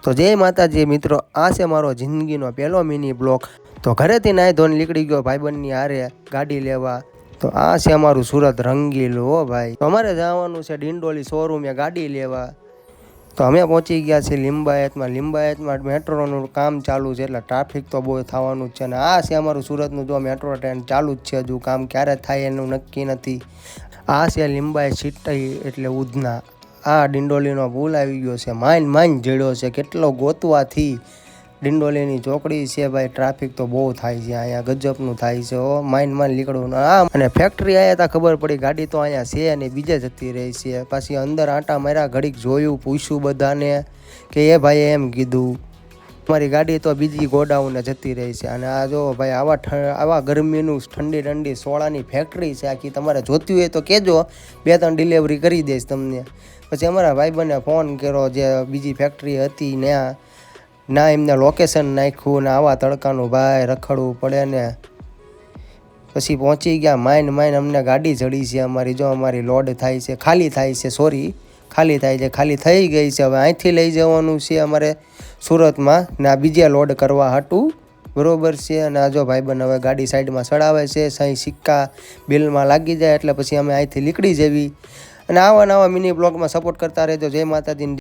તો જય માતાજી મિત્રો, આ છે મારો જિંદગીનો પહેલો મિની બ્લોગ। તો ઘરેથી નાહી ધોઈને નીકળી ગયો ભાઈબંધની હારે ગાડી લેવા। તો આ છે અમારું સુરત રંગીલું હો ભાઈ। તો અમારે જવાનું છે ડિંડોલી શોરૂમે ગાડી લેવા। તો અમે પહોંચી ગયા છીએ લિંબાયતમાં મેટ્રોનું કામ ચાલુ છે, એટલે ટ્રાફિક તો બહુ થવાનું જ છે। અને આ છે અમારું સુરતનું જો મેટ્રો ટ્રેન ચાલુ જ છે, હજુ કામ ક્યારે થાય એનું નક્કી નથી। આ છે લિંબાયત સિટી એટલે ઉધના। આ ડિંડોલીનો પુલ આવી ગયો છે, માઇન જડ્યો છે, કેટલો ગોતવાથી ડિંડોલીની ચોકડી છે ભાઈ। ટ્રાફિક તો બહુ થાય છે અહીંયા, ગજબનું થાય છે હો, માઇન નીકળવું આમ। અને ફેક્ટરી આવ્યા તા ખબર પડી ગાડી તો અહીંયા છે અને બીજે જતી રહી છે। પાછી અંદર આંટા માર્યા, ઘડીક જોયું, પૂછ્યું બધાને કે એ ભાઈ એમ કીધું મારી ગાડી તો બીજી ગોડાઉને જતી રહી છે। અને આ જો ભાઈ આવા ગરમીનું ઠંડી સોળાની ફેક્ટરી છે આખી। તમારે જોતી હોય તો કહેજો, 2-3 ડિલિવરી કરી દઈશ તમને। પછી અમારા ભાઈબંધને ફોન કર્યો જે બીજી ફેક્ટરી હતી ત્યાં, ના એમને લોકેશન નાખ્યું ને આવા તડકાનું ભાઈ રખડવું પડે ને। પછી પહોંચી ગયા માઇન અમને ગાડી ચડી છે અમારી, જો અમારી લોડ થાય છે, ખાલી થાય છે, ખાલી થઈ ગઈ છે। હવે અહીંથી લઈ જવાનું છે અમારે સુરતમાં ને આ બીજે લોડ કરવા હાટું, બરોબર છે। અને આ જો ભાઈબંધ હવે ગાડી સાઈડમાં ચડાવે છે, સહી સિક્કા બિલમાં લાગી જાય એટલે પછી અમે અહીંથી નીકળી જવી। અને આવા નવા મિની બ્લોગમાં સપોર્ટ કરતા રહેજો। જય માતાજી।